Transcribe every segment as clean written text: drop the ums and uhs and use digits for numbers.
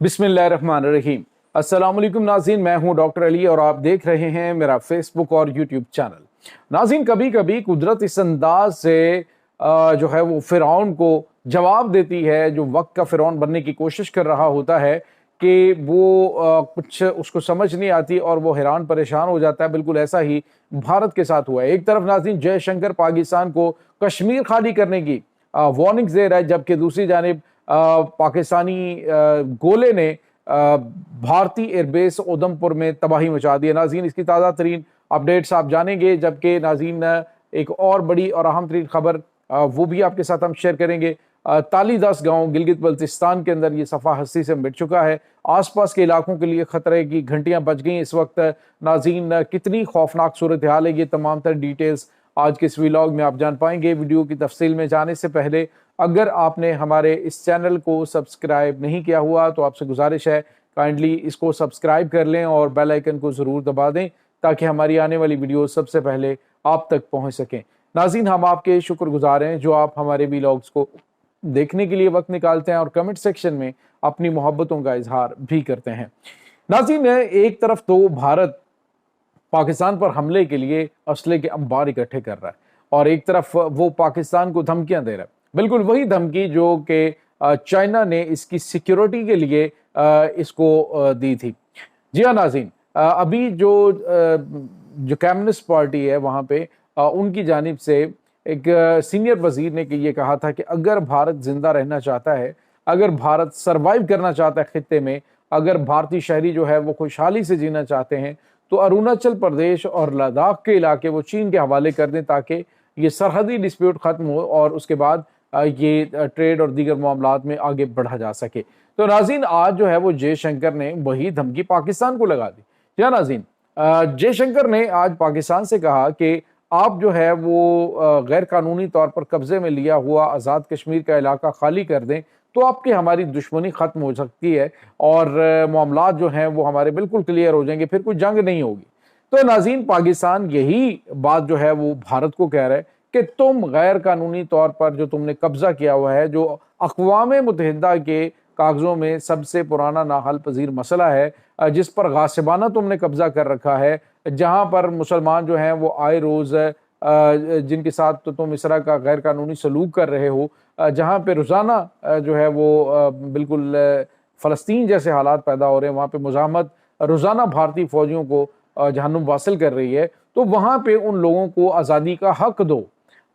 बिस्मिल्लाहिर्रहमानिर्रहीम। अस्सलाम वालेकुम नाज़रीन, मैं हूं डॉक्टर अली और आप देख रहे हैं मेरा फेसबुक और यूट्यूब चैनल। नाज़रीन, कभी कभी कुदरत इस अंदाज से जो है वो फ़िरौन को जवाब देती है, जो वक्त का फ़िरौन बनने की कोशिश कर रहा होता है कि वो कुछ उसको समझ नहीं आती और वो हैरान परेशान हो जाता है। बिल्कुल ऐसा ही भारत के साथ हुआ है। एक तरफ नाज़रीन जयशंकर पाकिस्तान को कश्मीर खाली करने की वार्निंग्स दे रहा है, जबकि दूसरी जानिब पाकिस्तानी गोले ने भारतीय एयरबेस उधमपुर में तबाही मचा दी है। नाज़रीन, इसकी ताज़ा तरीन अपडेट्स आप जानेंगे, जबकि नाज़रीन एक और बड़ी और अहम तरीन खबर वो भी आपके साथ हम शेयर करेंगे। तालीदास गांव गिलगित बल्तिस्तान के अंदर ये सफ़ा हस्ती से मिट चुका है। आसपास के इलाकों के लिए खतरे की घंटियां बज गई इस वक्त। नाज़रीन, कितनी खौफनाक सूरत हाल है, ये तमाम तर डिटेल्स आज के इस व्लॉग में आप जान पाएंगे। वीडियो की तफसील में जाने से पहले अगर आपने हमारे इस चैनल को सब्सक्राइब नहीं किया हुआ तो आपसे गुजारिश है काइंडली इसको सब्सक्राइब कर लें और बेल आइकन को ज़रूर दबा दें ताकि हमारी आने वाली वीडियो सबसे पहले आप तक पहुंच सकें। नाज़रीन, हम आपके शुक्रगुजार हैं जो आप हमारे व्लॉग्स को देखने के लिए वक्त निकालते हैं और कमेंट सेक्शन में अपनी मोहब्बतों का इजहार भी करते हैं। नाज़रीन, एक तरफ तो भारत पाकिस्तान पर हमले के लिए असले के अंबार इकट्ठे कर रहा है और एक तरफ वो पाकिस्तान को धमकियां दे रहा है, बिल्कुल वही धमकी जो कि चाइना ने इसकी सिक्योरिटी के लिए इसको दी थी। जी हाँ नाज़रीन, अभी जो कम्युनिस्ट पार्टी है वहाँ पे उनकी जानिब से एक सीनियर वजीर ने ये कहा था कि अगर भारत जिंदा रहना चाहता है, अगर भारत सरवाइव करना चाहता है खित्ते में, अगर भारतीय शहरी जो है वो खुशहाली से जीना चाहते हैं तो अरुणाचल प्रदेश और लद्दाख के इलाके वो चीन के हवाले कर दें ताकि ये सरहदी डिस्प्यूट खत्म हो और उसके बाद ये ट्रेड और दीगर मामलात में आगे बढ़ा जा सके। तो नाज़रीन, आज जो है वो जयशंकर ने वही धमकी पाकिस्तान को लगा दी। क्या नाज़रीन, जयशंकर ने आज पाकिस्तान से कहा कि आप जो है वो गैर कानूनी तौर पर कब्जे में लिया हुआ आज़ाद कश्मीर का इलाका खाली कर दें तो आपकी हमारी दुश्मनी खत्म हो सकती है और मामलात जो हैं वो हमारे बिल्कुल क्लियर हो जाएंगे, फिर कोई जंग नहीं होगी। तो नाज़रीन, पाकिस्तान यही बात जो है वो भारत को कह रहा है कि तुम गैर कानूनी तौर पर जो तुमने कब्जा किया हुआ है, जो अक़वाम मुत्तहिदा के कागज़ों में सबसे पुराना नाहल पजीर मसला है, जिस पर गासिबाना तुमने कब्जा कर रखा है, जहाँ पर मुसलमान जो हैं वो आए रोज़ जिनके साथ तो तुम इस तरह का गैर कानूनी सलूक कर रहे हो, जहाँ पे रोज़ाना जो है वो बिल्कुल फ़लस्तीन जैसे हालात पैदा हो रहे हैं, वहाँ पे मुज़ाहमत रोज़ाना भारतीय फ़ौजियों को जहन्नुम वासिल कर रही है, तो वहाँ पे उन लोगों को आज़ादी का हक दो।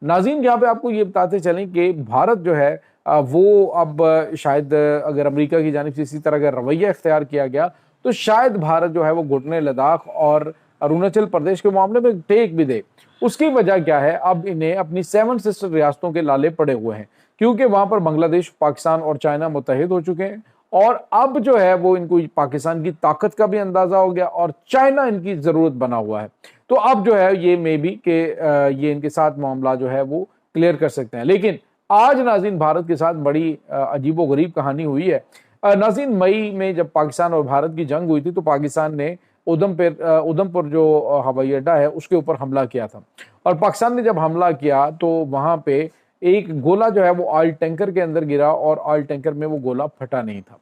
नाज़रीन, यहाँ पे आपको ये बताते चलें कि भारत जो है वो अब शायद अगर अमेरिका की जानिब से इसी तरह का रवैया इख्तियार किया गया तो शायद भारत जो है वो घुटने लद्दाख और अरुणाचल प्रदेश के मामले में टेक भी दे। उसकी वजह क्या है, अब इन्हें अपनी 7 सिस्टर रियासतों के लाले पड़े हुए हैं क्योंकि वहां पर बांग्लादेश, पाकिस्तान और चाइना मुत्तहिद हो चुके हैं और अब जो है वो इनको पाकिस्तान की ताकत का भी अंदाजा हो गया और चाइना इनकी जरूरत बना हुआ है। तो अब जो है ये मे बी के ये इनके साथ मामला जो है वो क्लियर कर सकते हैं। लेकिन आज नाज़रीन, भारत के साथ बड़ी अजीबो गरीब कहानी हुई है। नाज़रीन, मई में जब पाकिस्तान और भारत की जंग हुई थी तो पाकिस्तान ने उधमपुर जो हवाई अड्डा है उसके ऊपर हमला किया था और पाकिस्तान ने जब हमला किया तो वहां पे एक गोला जो है वो ऑयल टैंकर के अंदर गिरा और ऑयल टैंकर में वो गोला फटा नहीं था।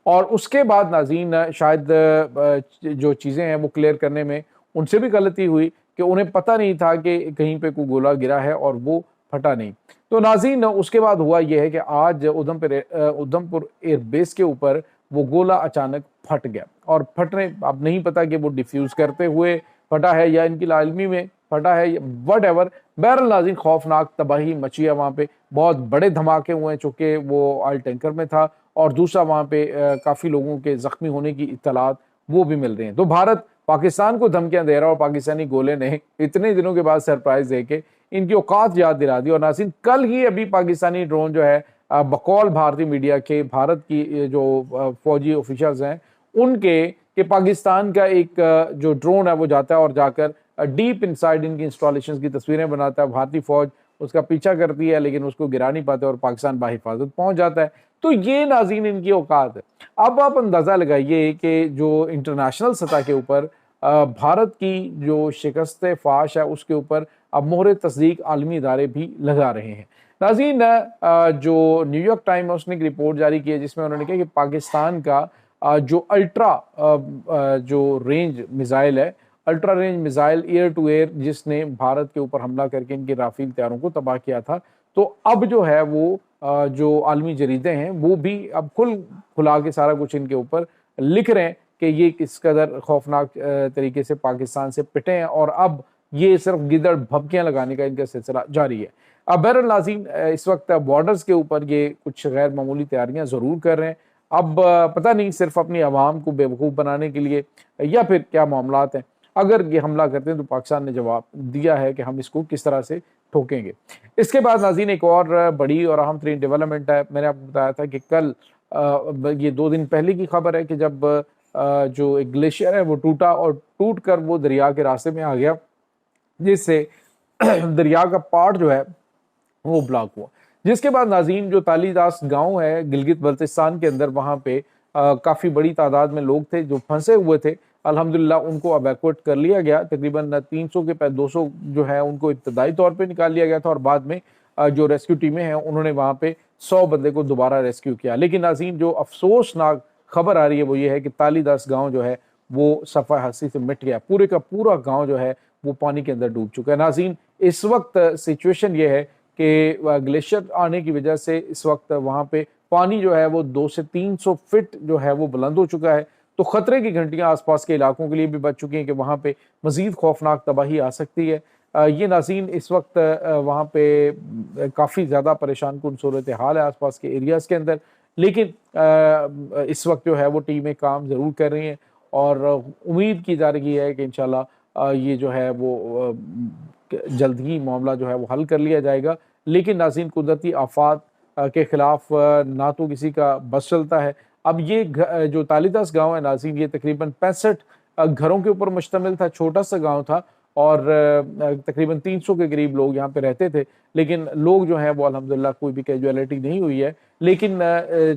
और उसके बाद नाज़रीन, शायद जो चीज़ें हैं वो क्लियर करने में उनसे भी गलती हुई कि उन्हें पता नहीं था कि कहीं पे कोई गोला गिरा है और वो फटा नहीं। तो नाज़रीन, उसके बाद हुआ यह है कि आज उधमपुर एयरबेस के ऊपर वो गोला अचानक फट गया और फटने अब नहीं पता कि वो डिफ्यूज़ करते हुए फटा है या इनकी लालमी में फटा है, वट एवर। बहरहाल नाज़रीन, खौफनाक तबाही मची है वहाँ पे, बहुत बड़े धमाके हुए हैं चूँकि वो ऑयल टैंकर में था और दूसरा वहाँ पे काफ़ी लोगों के ज़ख्मी होने की इत्तलात वो भी मिल रही हैं। तो भारत पाकिस्तान को धमकियाँ दे रहा है और पाकिस्तानी गोले ने इतने दिनों के बाद सरप्राइज़ दे के इनकी औकात याद दिला दी। और नाज़रीन, कल ही अभी पाकिस्तानी ड्रोन जो है बकौल भारतीय मीडिया के भारत की जो फौजी ऑफिसर्स हैं उनके कि पाकिस्तान का एक जो ड्रोन है वो जाता है और जाकर डीप इनसाइड इनकी इंस्टॉलेशंस की तस्वीरें बनाता है। भारतीय फौज उसका पीछा करती है लेकिन उसको गिरा नहीं पाते और पाकिस्तान बाहिफाजत पहुंच जाता है। तो ये नाज़रीन इनकी औकात है। अब आप अंदाज़ा लगाइए कि जो इंटरनेशनल सतह के ऊपर भारत की जो शिकस्त फाश है उसके ऊपर अब मोहर तस्दीक आलमी इदारे भी लगा रहे हैं। नाज़रीन, जो न्यूयॉर्क टाइम है उसने एक रिपोर्ट जारी की है जिसमें उन्होंने कहा कि पाकिस्तान का जो अल्ट्रा जो रेंज मिसाइल है, ultra range missile air to air, जिसने भारत के ऊपर हमला करके इनके राफेल तैयारों को तबाह किया था। तो अब जो है वो जो आलमी जरीदे हैं वो भी अब खुला के सारा कुछ इनके ऊपर लिख रहे हैं कि ये किस कदर खौफनाक तरीके से पाकिस्तान से पिटे हैं, और अब ये सिर्फ गिदड़ भभकियां लगाने का इनका सिलसिला जारी है। अब बहरहाल नाज़रीन, इस वक्त बॉर्डर्स के ऊपर ये कुछ गैर मामूली तैयारियां ज़रूर कर रहे हैं। अब पता नहीं सिर्फ अपनी आवाम को बेवकूफ़ बनाने के लिए या फिर क्या मामलात हैं। अगर ये हमला करते हैं तो पाकिस्तान ने जवाब दिया है कि हम इसको किस तरह से ठोकेंगे। इसके बाद नाज़रीन एक और बड़ी और अहम तरीन डेवलपमेंट है। मैंने आपको बताया था कि कल ये 2 दिन पहले की खबर है कि जब जो एक ग्लेशियर है वो टूटा और टूट कर वो दरिया के रास्ते में आ गया, जिससे दरिया का पार्ट जो है वो ब्लॉक हुआ। जिसके बाद नाज़रीन जो तालीदास गांव है गिलगित बल्तिस्तान के अंदर, वहाँ पे काफ़ी बड़ी तादाद में लोग थे जो फंसे हुए थे। अल्हम्दुलिल्लाह उनको एवैक्यूएट कर लिया गया। तकरीबन 300 के 200 जो है उनको इब्तदाई तौर पे निकाल लिया गया था, और बाद में जो रेस्क्यू टीमें हैं उन्होंने वहाँ पे 100 बंदे को दोबारा रेस्क्यू किया। लेकिन नाज़रीन जो अफसोसनाक खबर आ रही है वो ये है कि तालीदास गाँव जो है वो सफ़ा हस्ती से मिट गया। पूरे का पूरा गाँव जो है वो पानी के अंदर डूब चुका है। नाज़रीन इस वक्त सिचुएशन ये है कि ग्लेशियर आने की वजह से इस वक्त वहाँ पे पानी जो है वो 200 से 300 फीट जो है वो बुलंद हो चुका है। तो खतरे की घंटियां आसपास के इलाकों के लिए भी बज चुकी हैं कि वहाँ पे मजीद खौफनाक तबाही आ सकती है। ये नाज़रीन इस वक्त वहाँ पे काफ़ी ज़्यादा परेशान कुन सूरत हाल है आसपास के एरियाज़ के अंदर। लेकिन इस वक्त जो है वो टीमें काम ज़रूर कर रही हैं, और उम्मीद की जा रही है कि इंशाल्लाह ये जो है वो जल्द ही मामला जो है वो हल कर लिया जाएगा। लेकिन नाज़रीन कुदरती आफात के ख़िलाफ़ ना तो किसी का बस चलता है। अब ये जो तालीदास गांव है नाज़रीन, ये तकरीबन 65 घरों के ऊपर मुश्तमिल था। छोटा सा गांव था और तकरीबन 300 के करीब लोग यहाँ पे रहते थे। लेकिन लोग जो हैं वो अल्हम्दुलिल्लाह कोई भी कैजुअलिटी नहीं हुई है। लेकिन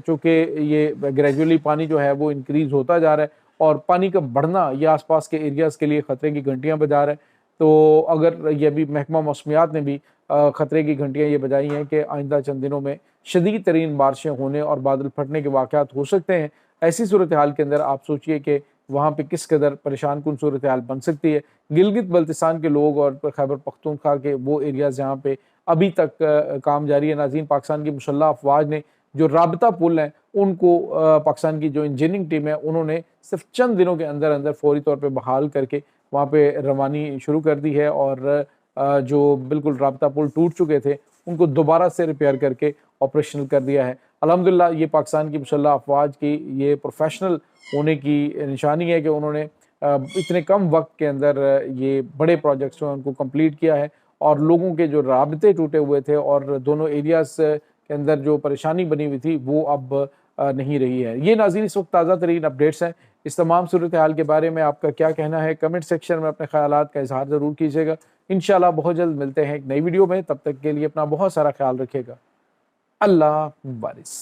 चूँकि ये ग्रेजुअली पानी जो है वो इंक्रीज़ होता जा रहा है, और पानी का बढ़ना ये आसपास के एरियाज़ के लिए ख़तरे की घंटियाँ बजा रहा है। तो अगर ये भी महकमा मौसमियात ने भी ख़तरे की घंटियाँ ये बजाई हैं कि आइंदा चंद दिनों में शदीद तरीन बारिशें होने और बादल फटने के वाक़यात हो सकते हैं। ऐसी सूरत हाल के अंदर आप सोचिए कि वहाँ पे किस कदर परेशान कुन सूरत हाल बन सकती है। गिलगित बल्तिस्तान के लोग और खैबर पख्तूनख्वा के वो एरियाज़ जहाँ पे अभी तक काम जारी है नाज़रीन, पाकिस्तान की मुसल्लह अफवाज ने जो राबता पुल हैं उनको पाकिस्तान की जो इंजीनियरिंग टीम है उन्होंने सिर्फ चंद दिनों के अंदर अंदर फौरी तौर पर बहाल करके वहाँ पे रवानी शुरू कर दी है, और जो बिल्कुल राबता पुल टूट चुके थे उनको दोबारा से रिपेयर करके ऑपरेशनल कर दिया है। अल्हम्दुलिल्लाह ये पाकिस्तान की मुसल्लह अफवाज की ये प्रोफेशनल होने की निशानी है कि उन्होंने इतने कम वक्त के अंदर ये बड़े प्रोजेक्ट्स जो हैं उनको कंप्लीट किया है, और लोगों के जो राबते टूटे हुए थे और दोनों एरियाज़ के अंदर जो परेशानी बनी हुई थी वो अब नहीं रही है। ये नाज़रीन इस वक्त ताज़ा तरीन अपडेट्स हैं। इस तमाम सूरत हाल के बारे में आपका क्या कहना है, कमेंट सेक्शन में अपने ख्यालात का इजहार ज़रूर कीजिएगा। इंशाल्लाह बहुत जल्द मिलते हैं एक नई वीडियो में। तब तक के लिए अपना बहुत सारा ख्याल रखिएगा। अल्लाह वारिस।